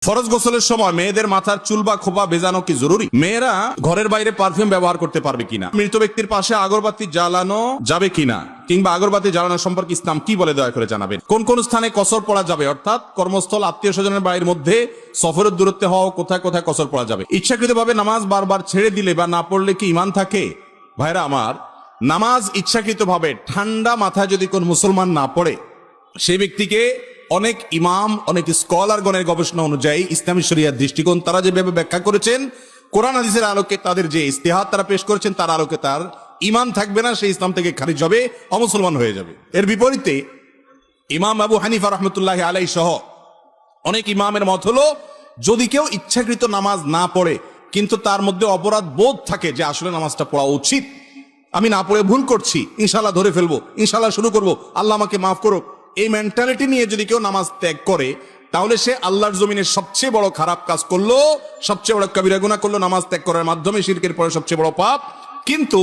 ফরজ গোসলের সময় মেয়েদের মাথার চুল বা খোপা ভেজানো কি জরুরি? মেয়েরা ঘরের বাইরে পারফিউম ব্যবহার করতে পারবে কিনা? মৃত ব্যক্তির পাশে আগরবাতি জ্বালানো যাবে কিনা, কিংবা আগরবাতি জ্বালানো সম্পর্কে ইসলাম কি বলে দয়া করে জানাবেন। কোন কোন স্থানে কসর পড়া যাবে, অর্থাৎ কর্মস্থল, আত্মীয় স্বজনের বাড়ির মধ্যে, সফরের দূরত্বে হওয়া, কোথায় কোথায় কসর পড়া যাবে। ইচ্ছাকৃতভাবে নামাজ বারবার ছেড়ে দিলে বা না পড়লে কি ঈমান থাকে? ভাইরা আমার, নামাজ ইচ্ছাকৃতভাবে ঠান্ডা মাথায় যদি কোন মুসলমান না পড়ে, সেই ব্যক্তিকে অনেক ইমাম, অনেক স্কলারগণের গবেষণা অনুযায়ী ইসলামী শরিয়ার দৃষ্টিকোণ তারা যেভাবে ব্যাখ্যা করেছেন, কোরআন হাদিসের আলোকে তাদের যে ইস্তেহাদ তারা পেশ করেছেন, তার আলোকে তার ইমান থাকবে না, সেই ইসলাম থেকে খারিজ হবে, অমুসলমান হয়ে যাবে। এর বিপরীতে ইমাম আবু হানিফা রহমতুল্লাহ আলাই সহ অনেক ইমামের মত হলো, যদি কেউ ইচ্ছাকৃত নামাজ না পড়ে কিন্তু তার মধ্যে অপরাধ বোধ থাকে যে আসলে নামাজটা পড়া উচিত, আমি না পড়ে ভুল করছি, ইনশাল্লাহ ধরে ফেলবো, ইনশাল্লাহ শুরু করবো, আল্লাহ আমাকে মাফ করো, এই মেন্টালিটি নিয়ে যদি কেউ নামাজ ত্যাগ করে, তাহলে সে আল্লাহর জমিনের সবচেয়ে বড় খারাপ কাজ করলো, সবচেয়ে বড় কবিরা গুনাহ করলো নামাজ ত্যাগ করার মাধ্যমে, শিরকের পরে সবচেয়ে বড় পাপ। কিন্তু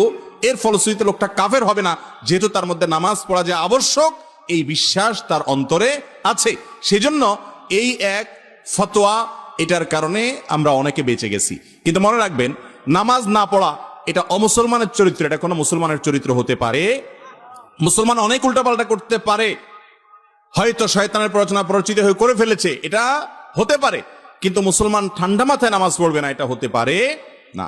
এর ফলশ্রুতিতে লোকটা কাফের হবে না, যেহেতু তার মধ্যে নামাজ পড়া যে আবশ্যক এই বিশ্বাস তার অন্তরে আছে। সেজন্য এই এক ফতোয়া, এটার কারণে আমরা অনেকে বেঁচে গেছি। কিন্তু মনে রাখবেন, নামাজ না পড়া এটা অমুসলমানের চরিত্র, এটা কোনো মুসলমানের চরিত্র হতে পারে। মুসলমান অনেক উল্টাপাল্টা করতে পারে, হয়তো শয়তানের প্ররোচনা প্ররোচিত হয়ে করে ফেলেছে, এটা হতে পারে, কিন্তু মুসলমান ঠান্ডা মাথায় নামাজ পড়বে না, এটা হতে পারে না।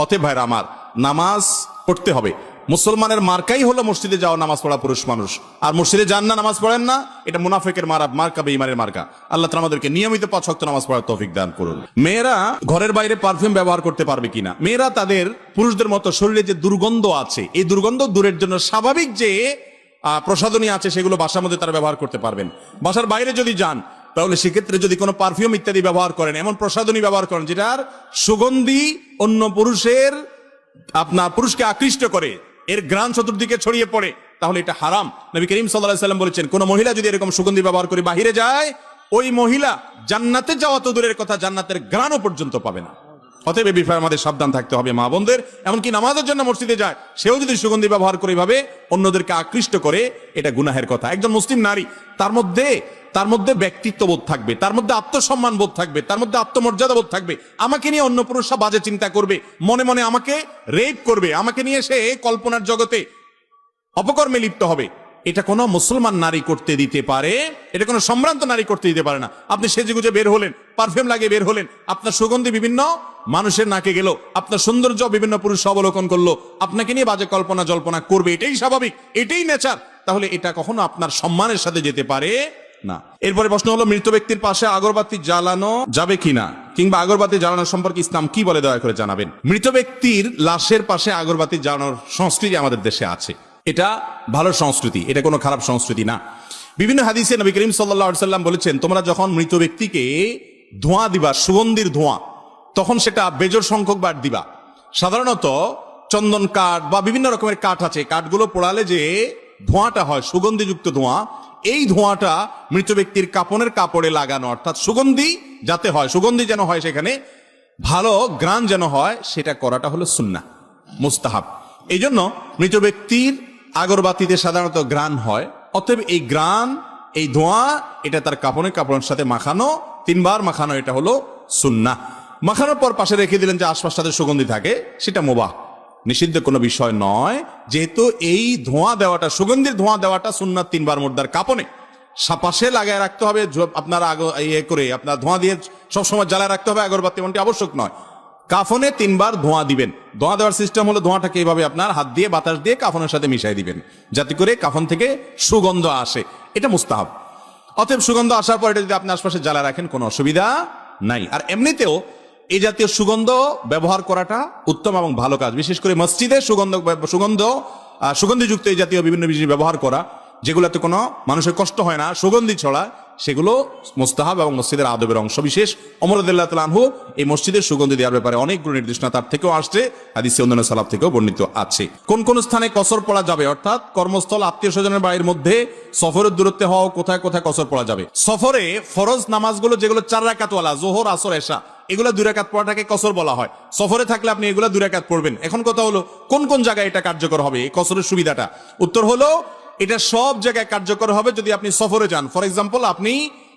অতএব ভাইরা আমার, নামাজ পড়তে হবে। মুসলমানের মার্কাই হলো মসজিদে যাওয়া, নামাজ পড়া পুরুষ মানুষ। আর মসজিদে যান না, নামাজ পড়েন না, এটা মুনাফিকের মার্কা, বেঈমানের মার্কা। আল্লাহ তাআলা আমাদেরকে নিয়মিত 5 ওয়াক্ত নামাজ পড়ার তৌফিক দান করুন। মেয়েরা ঘরের বাইরে পারফিউম ব্যবহার করতে পারবে কিনা? মেয়েরা তাদের পুরুষদের মতো শরীরে যে দুর্গন্ধ আছে, এই দুর্গন্ধ দূরের জন্য স্বাভাবিক যে প্রসাধনী আছে সেগুলো বাসার মধ্যে তারা ব্যবহার করতে পারবেন। বাসার বাইরে যদি যান, তাহলে সেক্ষেত্রে যদি কোনো পারফিউম ইত্যাদি ব্যবহার করেন, এমন প্রসাধনী ব্যবহার করেন যেটার সুগন্ধি অন্য পুরুষকে আকৃষ্ট করে, এর ঘ্রাণ চতুর্দিকে ছড়িয়ে পড়ে, তাহলে এটা হারাম। নবী করিম সাল্লাল্লাহু আলাইহি ওয়াসাল্লাম বলেছেন, কোন মহিলা যদি এরকম সুগন্ধি ব্যবহার করে বাহিরে যায়, ওই মহিলা জান্নাতে যাওয়া তো দূরের কথা, জান্নাতের ঘ্রাণও পর্যন্ত পাবে না। অতএব এই বিষয়ে আমাদের সাবধান থাকতে হবে। মা বোনদের, এমনকি নামাজের জন্য মসজিদে যায়, সেও যদি সুগন্ধি ব্যবহার করে ভাবে অন্যদেরকে আকৃষ্ট করে, এটা গুনাহের কথা। একজন মুসলিম নারী, তার মধ্যে ব্যক্তিত্ব বোধ থাকবে, তার মধ্যে আত্মসম্মান বোধ থাকবে, তার মধ্যে আত্মমর্যাদা বোধ থাকবে। আমাকে নিয়ে অন্য পুরুষরা বাজে চিন্তা করবে, মনে মনে আমাকে রেপ করবে, আমাকে নিয়ে সে কল্পনার জগতে অপকর্মে লিপ্ত হবে, এটা কোনো মুসলমান নারী করতে দিতে পারে, এটা কোনো সম্ভ্রান্ত নারী করতে দিতে পারে না। আপনি সেজেগুজে বের হলেন, পারফিউম লাগিয়ে বের হলেন, আপনার সুগন্ধি বিভিন্ন মানুষের নাকে গেল, আপনার সৌন্দর্য বিভিন্ন পুরুষ অবলোকন করলো, আপনাকে নিয়ে বাজে কল্পনা জল্পনা করবে, এটাই স্বাভাবিক, এটাই নেচার। তাহলে এটা কখনো আপনার সম্মানের সাথে যেতে পারে না। এরপরে প্রশ্ন হলো, মৃত ব্যক্তির পাশে আগরবাতি জ্বালানো যাবে কিনা, কিংবা আগরবাতি জ্বালানোর সম্পর্কে ইসলাম কি বলে দয়া করে জানাবেন। মৃত ব্যক্তির লাশের পাশে আগরবাতি জ্বালানোর সংস্কৃতি আমাদের দেশে আছে, এটা ভালো সংস্কৃতি, এটা কোনো খারাপ সংস্কৃতি না। বিভিন্ন হাদিসে নবী করিম সাল্লাল্লাহু আলাইহি ওয়াসাল্লাম বলেছেন, তোমরা যখন মৃত ব্যক্তিকে ধোঁয়া দিবা, সুগন্ধির ধোঁয়া, তখন সেটা বেজোড় সংখ্যক বার দিবা। সাধারণত চন্দন কাঠ বা বিভিন্ন রকমের কাঠ আছে, কাঠগুলো পোড়ালে যে ধোঁয়াটা হয়, সুগন্ধিযুক্ত ধোঁয়া, এই ধোঁয়াটা মৃত ব্যক্তির কাপড়ের কাপড়ে লাগানো, অর্থাৎ সুগন্ধি যাতে হয়, সুগন্ধি যেন হয়, সেখানে ভালো ঘ্রাণ যেন হয়, সেটা করাটা হলো সুন্নাহ, মুস্তাহাব। এই জন্য মৃত ব্যক্তির আগরবাতিতে সাধারণত ঘ্রাণ হয়, অতএব এই ঘ্রাণ, এই ধোঁয়া, এটা তার কাপড়ের সাথে মাখানো, 3 বার মাখানো, এটা হলো সুন্নাহ। মাখানোর পর পাশে রেখে দিলেন, যে আশপাশ সাথে সুগন্ধি থাকে, সেটা মুবাহ, নিষিদ্ধ কোনো বিষয় নয়। যেহেতু এই ধোঁয়া দেওয়াটা, সুগন্ধির ধোঁয়া দেওয়াটা সুন্নাত, 3 বার মুর্দার কাপনে পাশে লাগায় রাখতে হবে। আপনারা আপনার ধোঁয়া দিয়ে সবসময় জ্বালায় রাখতে হবে আগরবাতি, এমনটি আবশ্যক নয়। কাফনে 3 বার ধোঁয়া দিবেন। ধোঁয়া দেওয়ার সিস্টেম হলো, ধোঁয়াটাকে এইভাবে আপনার হাত দিয়ে বাতাস দিয়ে কাফনের সাথে মিশাই দিবেন, যাতে করে কাফন থেকে সুগন্ধ আসে, এটা মুস্তাহাব। অতএব সুগন্ধ আসার পর এটা যদি আপনি আশপাশে জ্বালায় রাখেন, কোনো অসুবিধা নাই। আর এমনিতেও এই জাতীয় সুগন্ধ ব্যবহার করাটা উত্তম এবং ভালো কাজ। বিশেষ করে মসজিদে সুগন্ধিযুক্ত এই জাতীয় বিভিন্ন জিনিস ব্যবহার করা, যেগুলোতে কোনো মানুষের কষ্ট হয় না, সুগন্ধি ছড়া, সেগুলো মুস্তাহাব এবং মসজিদের আদবের অংশ বিশেষ। ওমর রাদিয়াল্লাহু তাআলা আনহু এই মসজিদের সুগন্ধি দেওয়ার ব্যাপারে অনেকগুলো নির্দেশনা তার থেকেও আসছে, হাদিসে অন্যান্য সালাফ থেকেও বর্ণিত আছে। কোন কোন স্থানে কসর পড়া যাবে, অর্থাৎ কর্মস্থল, আত্মীয় স্বজনের বাড়ির মধ্যে, সফরের দূরত্বে হওয়া, কোথায় কোথায় কসর পড়া যাবে। সফরে ফরজ নামাজগুলো যেগুলো 4 রাকাতওয়ালা, যোহর, আসর, এশা, এগুলো 2 রাকাত পড়াটাকে কসর বলা হয়। সফরে থাকলে আপনি এগুলো 2 রাকাত পড়বেন। এখন কথা হলো, কোন কোন জায়গায় এটা কার্যকর হবে, এই কসরের সুবিধাটা? উত্তর হলো, এটা সব জায়গায় কার্যকর হবে যদি আপনি সফরে যান। ফর এক্সাম্পল, আপনি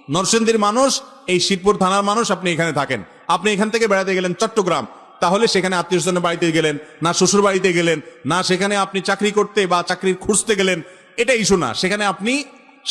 নরসিংদীর মানুষ, এই শিবপুর থানার মানুষ, আপনি এখানে থাকেন, আপনি এখান থেকে বেড়াতে গেলেন চট্টগ্রাম, তাহলে সেখানে আত্মীয় স্বজনের বাড়িতে গেলেন না, শ্বশুর বাড়িতে গেলেন না, সেখানে আপনি চাকরি করতে বা চাকরির খুঁজতে গেলেন, এটা ইস্যু না। সেখানে আপনি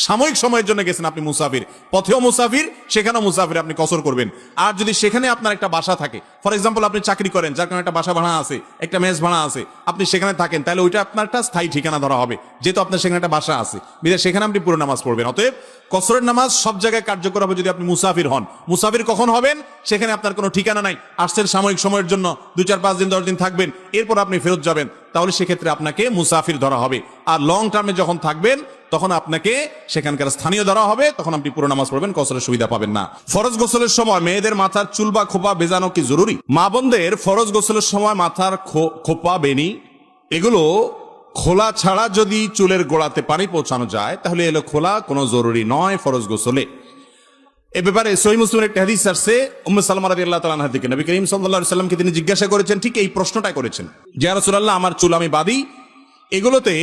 সাময়িক সময়ের জন্য গেছেন, আপনি মুসাফির, পথেও মুসাফির, সেখানেও মুসাফির, আপনি কসর করবেন। আর যদি সেখানে আপনার একটা বাসা থাকে, ফর এক্সাম্পল আপনি চাকরি করেন, যার কারণে একটা বাসা ভাড়া আছে, একটা মেস ভাড়া আছে, আপনি সেখানে থাকেন, তাহলে ওইটা আপনার একটা স্থায়ী ঠিকানা ধরা হবে, যেহেতু আপনার সেখানে একটা বাসা আছে, বিধায় সেখানে আপনি পুরো নামাজ পড়বেন। অতএব কসরের নামাজ সব জায়গায় কার্যকর হবে যদি আপনি মুসাফির হন। মুসাফির কখন হবেন? সেখানে আপনার কোনো ঠিকানা নাই, আসছেন সাময়িক সময়ের জন্য, 2, 4, 5 দিন 10 দিন থাকবেন, এরপর আপনি ফেরত যাবেন, তাহলে সেক্ষেত্রে আপনাকে মুসাফির ধরা হবে। আর লং টার্মে যখন থাকবেন তখন আপনাকে সেখানকার স্থানীয় ধরা হবে, তখন আপনি পুরো নামাজ পড়বেন, কসরের সুবিধা পাবেন না। ফরজ গোসলের সময় মেয়েদের মাথার চুল বা খোপা বেজানো কি জরুরি? মা বোনদের ফরজ গোসলের সময় মাথার খোপা, বেনি এগুলো খোলা ছাড়া যদি চুলের গোড়াতে পানি পৌঁছানো যায়, তাহলে এলো খোলা কোনো জরুরি নয় ফরজ গোসলে। এ ব্যাপারে সহিহ মুসলিমের একটা হাদিস আসছে, উম্মে সালমা রাদিয়াল্লাহু তাআলা আনহা থেকে নবী করিম সাল্লাল্লাহু আলাইহি সাল্লামকে তিনি জিজ্ঞাসা করেছেন, ঠিক এই প্রশ্নটাই করেছেন, যে ইয়া রাসূলুল্লাহ, আমার চুল আমি বাঁধি, এগুলোতে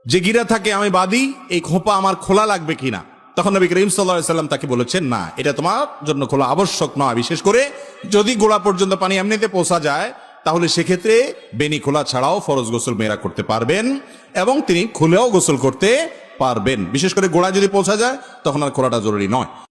যে গিরা থাকে আমি বাঁধি, এই খোপা আমার খোলা লাগবে কিনা? তখন নবী করিম সাল্লাল্লাহু আলাইহি সাল্লাম তাকে বলেছেন, না, এটা তোমার জন্য খোলা আবশ্যক নয়, বিশেষ করে যদি গোড়া পর্যন্ত পানি এমনিতে পৌঁছা যায়, তাহলে সেক্ষেত্রে বেনি খোলা ছাড়াও ফরজ গোসল মেয়েরা করতে পারবেন, এবং তিনি খুলেও গোসল করতে পারবেন। বিশেষ করে গোড়া যদি পৌঁছা যায় তখন আর খোলাটা জরুরি নয়।